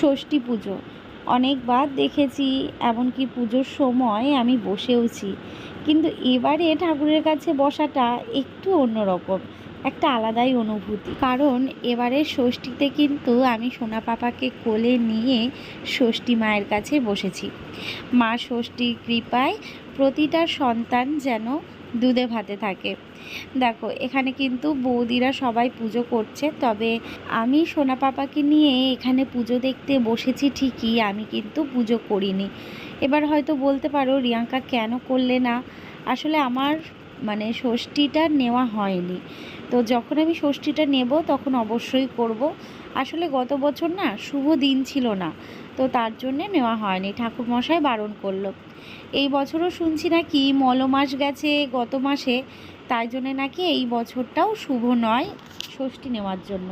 ষষ্ঠী পুজো অনেকবার দেখেছি, এমনকি পুজোর সময় আমি বসেওছি, কিন্তু এবারে ঠাকুরের কাছে বসাটা একটু অন্যরকম, একটা আলাদাই অনুভূতি। কারণ এবারে ষষ্ঠীতে কিন্তু আমি সোনা পাপাকে কোলে নিয়ে ষষ্ঠী মায়ের কাছে বসেছি। মা ষষ্ঠীর কৃপায় প্রতিটা সন্তান যেন দুধে ভাতে থাকে। দেখো এখানে কিন্তু বৌদিরা সবাই পুজো করছে, তবে আমি সোনা পাপাকে নিয়ে এখানে পুজো দেখতে বসেছি ঠিকই, আমি কিন্তু পুজো করিনি। এবার হয়তো বলতে পারো রিয়াঙ্কা কেন করলে না, আসলে আমার ষষ্ঠীটা নেওয়া হয়নি, তো যখন আমি ষষ্ঠীটা নেব তখন অবশ্যই করব। আসলে গত বছর না শুভ দিন ছিল না, তো তার জন্যে নেওয়া হয়নি, ঠাকুরমশাই বারণ করলো। এই বছরও শুনছি নাকি মলমাস গেছে গত মাসে, তাই জন্যে নাকি এই বছরটাও শুভ নয় ষষ্ঠী নেওয়ার জন্য।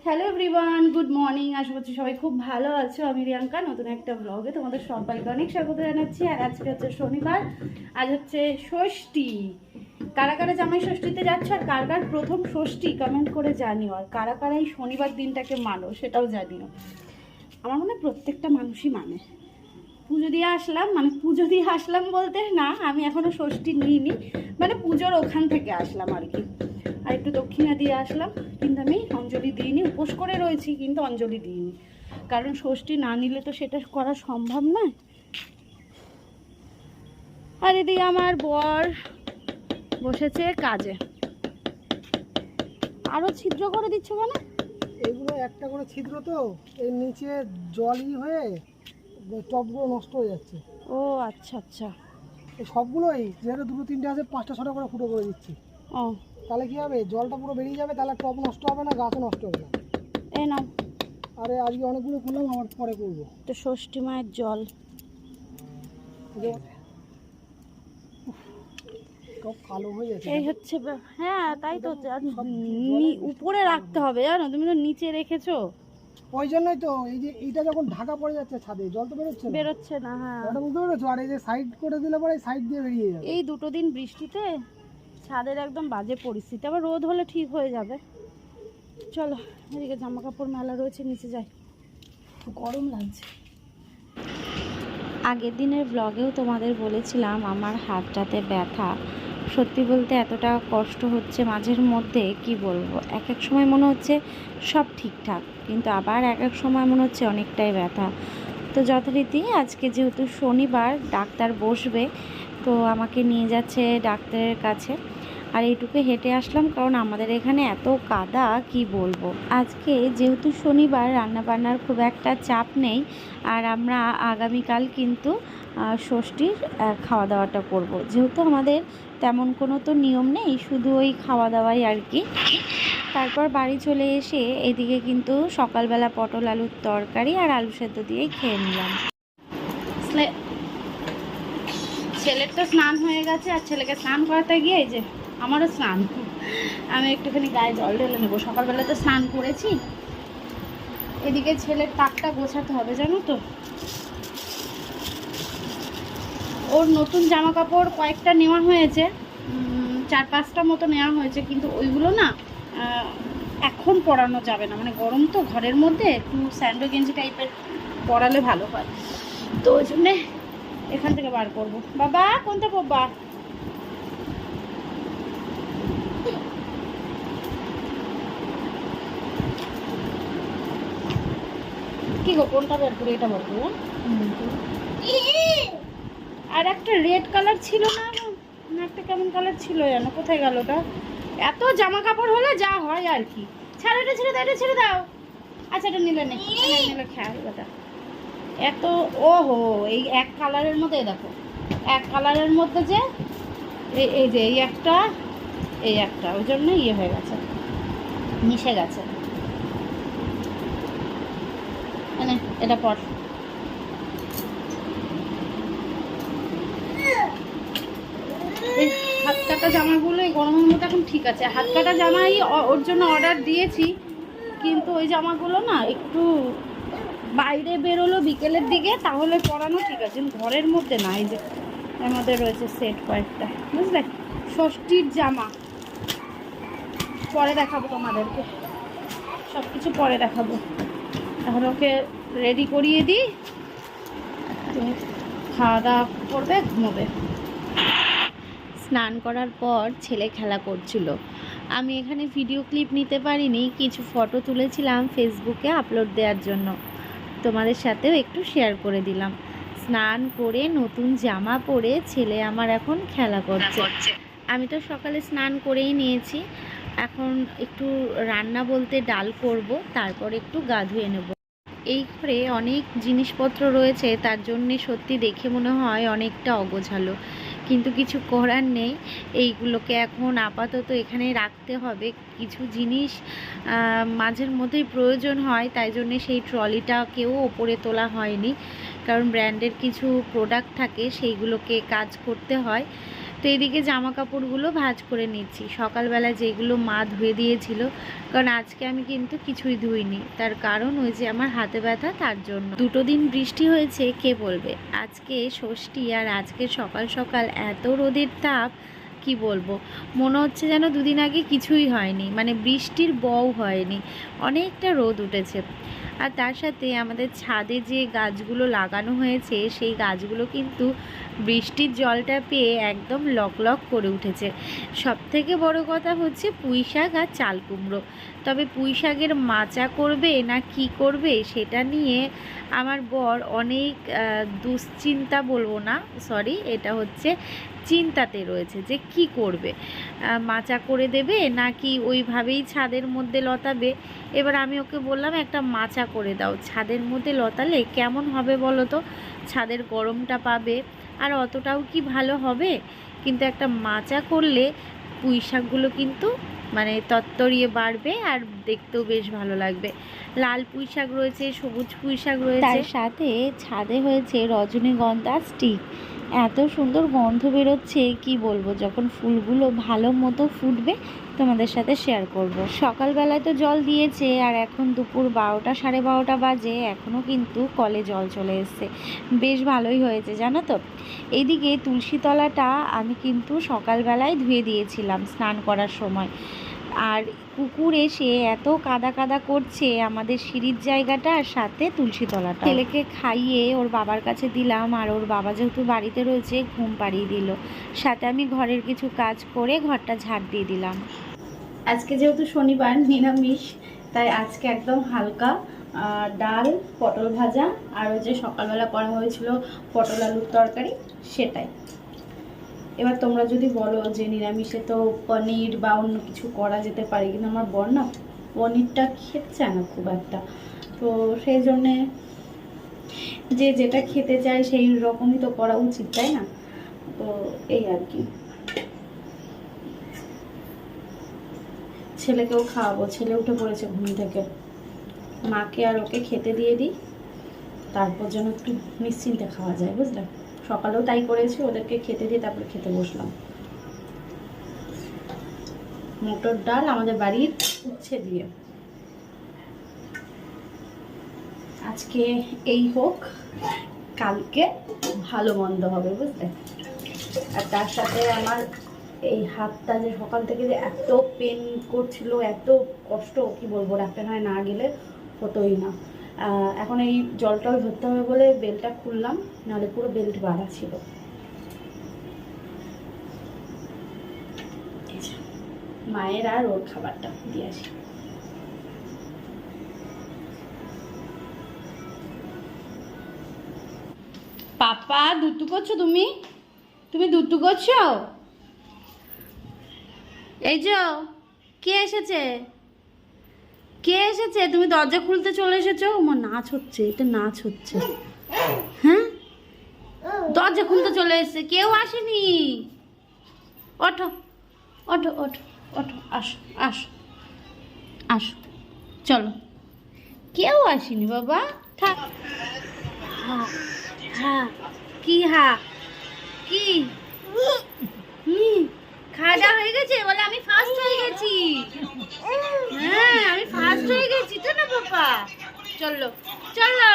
Hello everyone, good morning. আশা করছি সবাই খুব ভালো আছো। আমি রিয়াঙ্কা, নতুন একটা ব্লগে তোমাদের সবাইকে অনেক স্বাগত জানাচ্ছি। আর আজকে হচ্ছে শনিবার, আজ হচ্ছে ষষ্ঠী। কারা কারা জামাই ষষ্ঠীতে যাচ্ছ আর কার কার প্রথম ষষ্ঠী কমেন্ট করে জানিও, আর কারা কারা এই শনিবার দিনটাকে মানো সেটাও জানিও। আমার মনে হয় প্রত্যেকটা মানুষই মানে। পুজো দিয়ে আসলাম, পুজো দিয়ে আসলাম বলতে না, আমি এখনও ষষ্ঠী নিইনি, পুজোর ওখান থেকে আসলাম আর কি। আর একটু দক্ষিণা দিয়ে আসলাম, কিন্তু আমি অঞ্জলি দিইনি, উপোস করে রয়েছি কিন্তু অঞ্জলি দিইনি, কারণ ষষ্ঠী না নিলে তো সেটা করা সম্ভব নয়। আর এদিকে আমার বর বসেছে কাজে। আরও ছিদ্র করে দিচ্ছ কেন? এগুলো একটা করে ছিদ্র, তো এর নিচে জলই হয়ে টবগুলো নষ্ট হয়ে যাচ্ছে। ও আচ্ছা আচ্ছা, এই সবগুলোই যেহেতু দুটো তিনটে আছে 5টা 6টা করে ফুটো করে দিচ্ছি। ও তাহলে কি হবে, জলটা পুরো বেরিয়ে যাবে, তাহলে টব নষ্ট হবে না, গাছও নষ্ট হবে না। এই নাও। আরে আজকে অনেকগুলো করলাম, আবার পরে করবো। তো ষষ্ঠী মায়ের জল সব কালো হয়ে যাচ্ছে। এই হচ্ছে হ্যাঁ তাই তো, উপরে রাখতে হবে জানো, তুমি তো নিচে রেখেছো। ওই জন্যই তো এই যে এইটা যখন ঢাকা পড়ে যাচ্ছে ছাদে, জল তো বেরোচ্ছে না। হ্যাঁ ওটা বুঝতে পেরেছো। আর এই যে সাইড করে দিলে পরে সাইড দিয়ে বেরিয়ে যাবে। এই দুটো দিন বৃষ্টিতে ছাদের একদম বাজে পরিস্থিতি, আবার রোদ হলে ঠিক হয়ে যাবে। চলো এদিকে জামা কাপড় মেলা রয়েছে, নিচে যাই, গরম লাগছে। আগের দিনের ব্লগেও তোমাদের বলেছিলাম আমার হাতটাতে ব্যথা। সত্যি বলতে এতটা কষ্ট হচ্ছে মাঝের মধ্যে, কি বলবো, এক এক সময় মনে হচ্ছে সব ঠিকঠাক, কিন্তু আবার এক এক সময় মনে হচ্ছে অনেকটাই ব্যথা। তো যথারীতি আজকে যেহেতু শনিবার ডাক্তার বসবে, তো আমাকে নিয়ে যাচ্ছে ডাক্তারের কাছে। আর এইটুকু হেঁটে আসলাম, কারণ আমাদের এখানে এত কাদা কি বলবো। আজকে যেহেতু শনিবার রান্নাবান্নার খুব একটা চাপ নেই, আর আমরা আগামীকাল কিন্তু ষষ্ঠীর খাওয়া দাওয়াটা করব। যেহেতু আমাদের তেমন কোনো তো নিয়ম নেই, শুধু ওই খাওয়া দাওয়াই আর কি। তারপর বাড়ি চলে এসে এদিকে কিন্তু সকালবেলা পটল আলুর তরকারি আর আলু সেদ্ধ দিয়েই খেয়ে নিলাম। ছেলের তো স্নান হয়ে গেছে, আর ছেলেকে স্নান করাতে গিয়ে এই যে আমারও স্নান, আমি একটুখানি গায়ে জল ঢেলে নেবো। সকালবেলা তো স্নান করেছি। এদিকে ছেলের তাকটা গোছাতে হবে জানো তো, ওর নতুন জামা কাপড় কয়েকটা নেওয়া হয়েছে, 4-5টা মতো নেওয়া হয়েছে, কিন্তু ওইগুলো না এখন পরানো যাবে না, গরম তো, ঘরের মধ্যে একটু স্যান্ডো গেঞ্জি টাইপের পরালে ভালো হয়, তো ওই জন্যে এখান থেকে বার করবো। বাবা কোনটা পরবা? কি গো, কোনটা বের করে? এটা বার করবো। আর একটা রেড কালার ছিল না, একটা কেমন কালার ছিল জানো, কোথায় গেল ওটা? এত জামা কাপড় হলে যা হয় আর কি। ছাড়ো, এটা ছেড়ে দাও, এটা ছেড়ে দাও। আচ্ছা এটা নিলে নেই, নিলে খেয়াল কথা। এত ওহো, এই এক কালারের মধ্যে দেখো, এক কালারের মধ্যে যে এই যে এই একটা, ওই জন্য ইয়ে হয়ে গেছে। মিশে গেছে। মানে এটা পর এই হাত কাটা জামাগুলো এই গরমের মধ্যে এখন ঠিক আছে। হাত কাটা জামাই ওর জন্য অর্ডার দিয়েছি, কিন্তু ওই জামাগুলো না একটু বাইরে বেরোলো বিকেলের দিকে তাহলে পরানো ঠিক আছে, ঘরের মধ্যে না। এই যে এর মধ্যে রয়েছে সেট কয়েকটা, বুঝলে, ষষ্ঠীর জামা। পরে দেখাবো তোমাদেরকে, সব কিছু পরে দেখাবো। এখন ওকে রেডি করিয়ে দিই, তুমি খাওয়া দাওয়া করবে, ঘুমোবে। স্নান করার পর ছেলে খেলা করছিল। আমি এখানে ভিডিও ক্লিপ নিতে পারিনি, কিছু ফটো তুলেছিলাম ফেসবুকে আপলোড দেওয়ার জন্য, তোমাদের সাথেও একটু শেয়ার করে দিলাম। স্নান করে নতুন জামা পরে ছেলে আমার এখন খেলা করছে। আমি তো সকালে স্নান করেই নিয়েছি, এখন একটু রান্না বলতে ডাল করব, তারপর একটু গা ধুয়ে নেব। এই ঘরে অনেক জিনিসপত্র রয়েছে, তার জন্যে সত্যি দেখে মনে হয় অনেকটা অগোছালো, কিন্তু কিছু করার নেই। এইগুলোকে এখন আপাতত এখানে রাখতে হবে। কিছু জিনিস মাঝের মধ্যেই প্রয়োজন হয়, তাই জন্যে সেই ট্রলিটাকেও ওপরে তোলা হয়নি, কারণ ব্র্যান্ডের কিছু প্রোডাক্ট থাকে সেইগুলোকে কাজ করতে হয়। তো এদিকে জামা কাপড়গুলো ভাঁজ করে নিচ্ছি, সকালবেলা যেগুলো মা ধুয়ে দিয়েছিল, কারণ আজকে আমি কিন্তু কিছুই ধুইনি, তার কারণ ওই যে আমার হাতে ব্যথা, তার জন্য। দুটো দিন বৃষ্টি হয়েছে, কে বলবে। আজকে ষষ্ঠী, আর আজকে সকাল সকাল এত রোদের তাপ, কি বলবো, মনে হচ্ছে যেন দুদিন আগে কিছুই হয়নি, মানে বৃষ্টির বও হয়নি, অনেকটা রোদ উঠেছে। আর তার সাথে আমাদের ছাদে যে গাছগুলো লাগানো হয়েছে সেই গাছগুলো কিন্তু বৃষ্টির জলটা পেয়ে একদম লকলক করে উঠেছে। সবথেকে বড় কথা হচ্ছে পুঁই শাক আর চাল কুমড়ো। তবে পুঁই শাকের মাচা করবে না কি করবে সেটা নিয়ে আমার বর অনেক দুশ্চিন্তা, বলবো না, সরি, এটা হচ্ছে চিন্তাতে রয়েছে যে কি করবে, মাচা করে দেবে নাকি ওইভাবেই ছাদের মধ্যে লতাবে। এবার আমি ওকে বললাম একটা মাচা করে দাও, ছাদের মধ্যে লতালে কেমন হবে বলো তো, ছাদের গরমটা পাবে, আর অতটাও কি ভালো হবে, কিন্তু একটা মাচা করলে পুঁই শাকগুলো কিন্তু মানে তত্তরিয়ে বাড়বে আর দেখতেও বেশ ভালো লাগবে। লাল পুঁই শাক রয়েছে, সবুজ পুঁই শাক রয়েছে, তার সাথে ছাদে হয়েছে রজনীগন্ধা স্টিক। এত সুন্দর গন্ধ বেরোচ্ছে, কি বলবো, যখন ফুলগুলো ভালো মতো ফুটবে তোমাদের সাথে শেয়ার করব। সকালবেলায় তো জল দিয়েছে, আর এখন দুপুর 12টা 12:30 বাজে, এখনও কিন্তু কলে জল চলে এসছে, বেশ ভালোই হয়েছে জানো তো। এইদিকে তুলসী তলাটা আমি কিন্তু সকালবেলায় ধুয়ে দিয়েছিলাম স্নান করার সময়, আর কুকুর এসে এত কাদা কাদা করছে আমাদের সিঁড়ির জায়গাটা আর সাথে তুলসী তলাটা। ছেলেকে খাইয়ে ওর বাবার কাছে দিলাম, আর ওর বাবা যেহেতু বাড়িতে রয়েছে ঘুম পাড়িয়ে দিল, সাথে আমি ঘরের কিছু কাজ করে ঘরটা ঝাড় দিয়ে দিলাম। আজকে যেহেতু শনিবার নিরামিষ, তাই আজকে একদম হালকা ডাল, পটল ভাজা, আর ওই যে সকালবেলা করা হয়েছিল পটল আলুর তরকারি, সেটাই। এবার তোমরা যদি বলো যে নিরামিষে তো পনির বা অন্য কিছু করা যেতে পারে, কিন্তু আমার বর না পনিরটা খেতে চায় না খুব একটা, তো সেই জন্যে যে যেটা খেতে চায় সেই রকমই তো করা উচিত, তাই না? তো এই আর কি, ছেলেকেও খাওয়াবো, ছেলে উঠে পড়েছে ঘুম থেকে, মাকে আর ওকে খেতে দিয়ে দিই, তারপর যেন একটু নিশ্চিন্তে খাওয়া যায়, বুঝলে। সকালেও তাই করেছি, ওদেরকে খেতে দিয়ে তারপরে খেতে বসলাম। মটর ডাল আমাদের বাড়ির উচ্ছে দিয়ে। আজকে এই হোক, কালকে ভালো মন্দ হবে, বুঝলে। আর তার সাথে আমার এই হাতটা যে সকাল থেকে যে এত পেন করছিল, এত কষ্ট, কি বলবো, ডাক্তারখানায় না গেলে হতোই না। এখন এই জল টল ধরতে হবে বলে বেল্টটা খুললাম, নাহলে পুরো বেল্ট বাঁধা ছিল। মায়ের আর ওর খাবারটা দিয়ে আসি। পাপা দুটু করছো তুমি? তুমি দুটু করছো? এই যে কে এসেছে, কে এসেছে? তুমি দরজা খুলতে চলে এসেছো। আমার নাচ হচ্ছে, এটা নাচ হচ্ছে, হ্যাঁ, দরজা খুলতে চলে এসেছে, কেউ আসেনি। ওঠো ওঠো ওঠো ওঠো, আসো আসো আসো, চলো। কেউ আসেনি বাবা, থাক। কি হা কি খাওয়া দাওয়া হয়ে গেছে? বলে আমি ফার্স্ট হয়ে গেছি। হ্যাঁ, আমি ফার্স্ট হয়ে গেছি তো না বাবা। চলো চলো।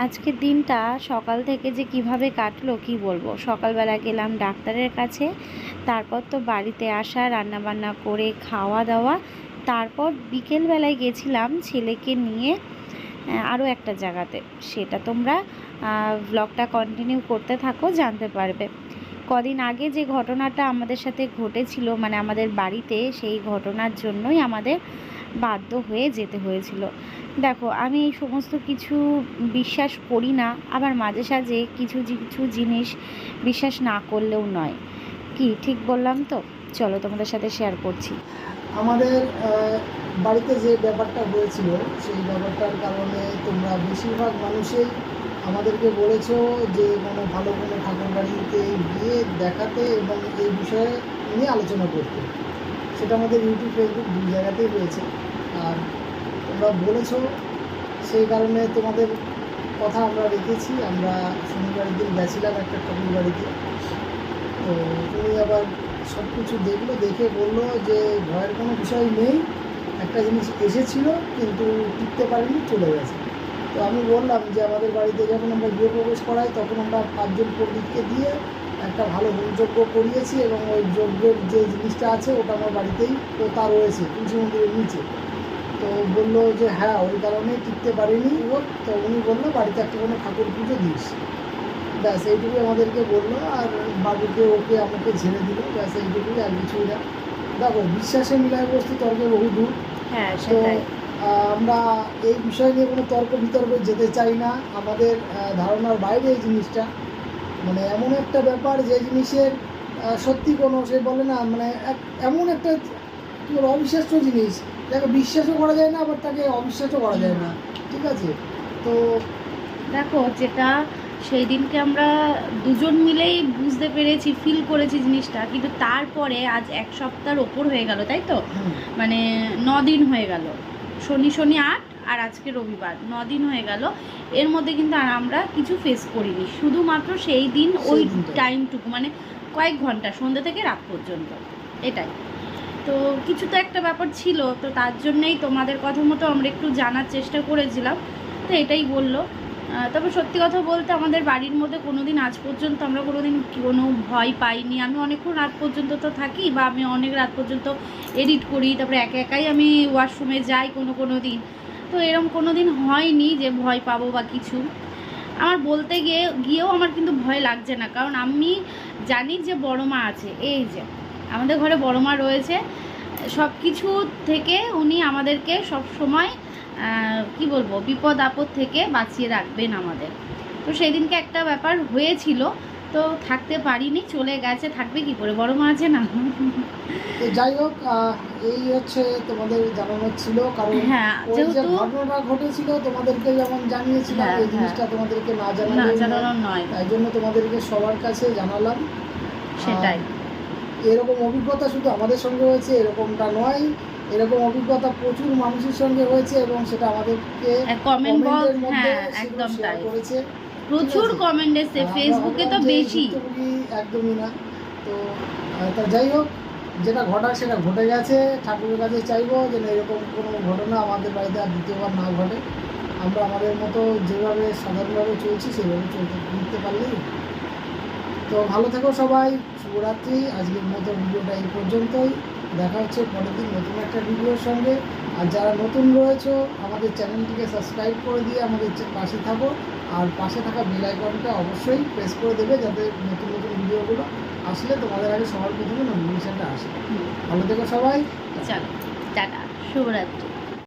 আজকের দিনটা সকাল থেকে যে কিভাবে কাটলো কি বলবো। সকালবেলা গেলাম ডাক্তারের কাছে, তারপর তো বাড়িতে আসা, রান্নাবান্না করে খাওয়া দাওয়া, তারপর বিকেলবেলায় গেছিলাম ছেলেকে নিয়ে আরও একটা জায়গাতে। সেটা তোমরা ব্লগটা কন্টিনিউ করতে থাকো, জানতে পারবে। কদিন আগে যে ঘটনাটা আমাদের সাথে ঘটেছিল, মানে আমাদের বাড়িতে, সেই ঘটনার জন্যই আমাদের বাধ্য হয়ে যেতে হয়েছিল। দেখো, আমি এই সমস্ত কিছু বিশ্বাস করি না, আবার মাঝে সাঝে কিছু কিছু জিনিস বিশ্বাস না করলেও নয়। কি ঠিক বললাম তো? চলো তোমাদের সাথে শেয়ার করছি। আমাদের বাড়িতে যে ব্যাপারটা হয়েছিল সেই ব্যাপারটার কারণে তোমরা বেশিরভাগ মানুষই আমাদেরকে বলেছো যে কোনো ভালো কোনো ঠাকুর বাড়িতে গিয়ে দেখাতে এবং এই বিষয়ে নিয়ে আলোচনা করতে। সেটা আমাদের ইউটিউব, ফেসবুক দুই জায়গাতেই হয়েছে। আর তোমরা বলেছো, সেই কারণে তোমাদের কথা আমরা রেখেছি। আমরা শনিবারের দিন গেছিলাম একটা ঠাকুর বাড়িতে। তো তুমি আবার সব কিছু দেখলো, দেখে বললো যে ভয়ের কোনো বিষয় নেই, একটা জিনিস এসেছিল কিন্তু টিকতে পারিনি, চলে গেছে। তো আমি বললাম যে আমাদের বাড়িতে যখন আমরা গৃহপ্রবেশ করাই তখন আমরা 5 জন পণ্ডিতকে দিয়ে একটা ভালো হোমযজ্ঞ করিয়েছি এবং ওই যজ্ঞের যে জিনিসটা আছে ওটা আমার বাড়িতেই পোতা রয়েছে তুলসী মন্দিরের নিচে। তো বললো যে হ্যাঁ, ওই কারণেই টিকতে পারিনি হোক। তো উনি বললো বাড়িতে একটা কোনো ঠাকুর পুজো দিস, ব্যাস এইটুকুই আমাদেরকে বললো। আর বাবুকে, ওকে, আমাকে ঝেড়ে দিল, ব্যাস এইটুকুই, আর কিছুই না। দেখো, বিশ্বাসে মিলায় বস্তু তর্কে বহুদূর। হ্যাঁ, তো সেটাই। আমরা এই বিষয় নিয়ে কোনো তর্ক বিতর্কে যেতে চাই না। আমাদের ধারণার বাইরে এই জিনিসটা, মানে এমন একটা ব্যাপার যে জিনিসের সত্যি কোনো, সে বলে না, মানে এমন একটা কী বলে অবিশ্বাস্য জিনিস, যাকে বিশ্বাসও করা যায় না আবার তাকে অবিশ্বাসও করা যায় না। ঠিক আছে? তো দেখো, যেটা সেই দিনকে আমরা দুজন মিলেই বুঝতে পেরেছি, ফিল করেছি জিনিসটা, কিন্তু তারপরে আজ 1 সপ্তাহের ওপর হয়ে গেল, তাই তো? মানে 9 দিন হয়ে গেল। শনি 8 আর আজকে রবিবার, 9 দিন হয়ে গেল। এর মধ্যে কিন্তু আর আমরা কিছু ফেস করিনি, শুধুমাত্র সেই দিন ওই টাইমটুকু, মানে কয়েক ঘন্টা, সন্ধ্যে থেকে রাত পর্যন্ত, এটাই। তো কিছু তো একটা ব্যাপার ছিল, তো তার জন্যেই তোমাদের কথা মতো আমরা একটু জানার চেষ্টা করেছিলাম। তো এটাই বললো। তবে সত্যি কথা বলতে আমাদের বাড়ির মধ্যে কোনো দিন আজ পর্যন্ত আমরা কোনো দিন কোনো ভয় পাইনি। আমি অনেকক্ষণ রাত পর্যন্ত তো থাকি, বা আমি অনেক রাত পর্যন্ত এডিট করি, তারপরে একা একাই আমি ওয়াশরুমে যাই কোনো দিন। তো এরকম কোনো দিন হয়নি যে ভয় পাবো বা কিছু। আমার বলতে গিয়েও আমার কিন্তু ভয় লাগছে না, কারণ আমি জানি যে বড় মা আছে। এই যে আমাদের ঘরে বড় মা রয়েছে, সব কিছু থেকে উনি আমাদেরকে সব সময় কি বলবো, বিপদ আপদ থেকে বাঁচিয়ে রাখবেন আমাদের। তো সেদিনকে একটা ব্যাপার হয়েছিল, তো থাকতে পারিনি, চলে গেছে, থাকবে কি করে, বড় মা আছে না। তো যাই হোক, এই হচ্ছে তোমাদের জানানো ছিল, কারণ হ্যাঁ, ওই যে যেহেতু ঘটনাটা ঘটেছিল তোমাদেরকে যেমন জানিয়েছিলাম, হ্যাঁ, এই জিনিসটা তোমাদেরকে না জানানো নয়, তাই জন্য তোমাদেরকে সবার কাছে জানালাম। সেটাই। এরকম অভিজ্ঞতা শুধু আমাদের সঙ্গে হয়েছে এরকমটা নয়, এরকম অভিজ্ঞতা প্রচুর মানুষের সঙ্গে হয়েছে এবং সেটা আমাদেরকে কমেন্ট বক্স, কমেন্টের মধ্যে হ্যাঁ একদম শেয়ার তাই, করেছে। প্রচুর কমেন্ট এসেছে, ফেসবুকে তো বেশি। একদমই না। তো তা যাই হোক, যেটা ঘটার সেটা ঘটে গেছে। ঠাকুরের কাছে চাইবো যেন এরকম কোনো ঘটনা আমাদের বাড়িতে আর দ্বিতীয়বার না ঘটে। আমরা আমাদের মতো যেভাবে সাধারণভাবে চলছি সেভাবে নিতে পারলেই। তো ভালো থেকো সবাই, শুভরাত্রি। আজকের মতো ভিডিওটা এই পর্যন্তই। দেখা হচ্ছে পরের দিন নতুন একটা ভিডিওর সঙ্গে। আর যারা নতুন রয়েছো আমাদের চ্যানেলটিকে সাবস্ক্রাইব করে দিয়ে আমাদের পাশে থাকো, আর পাশে থাকা বেল আইকনটা অবশ্যই প্রেস করে দেবে যাতে নতুন নতুন ভিডিওগুলো আসলে তোমাদের আগে সবার প্রথমে নোটিফিকেশানটা আসে। ভালো থেকো সবাই। চলো টাটা, শুভরাত্রি।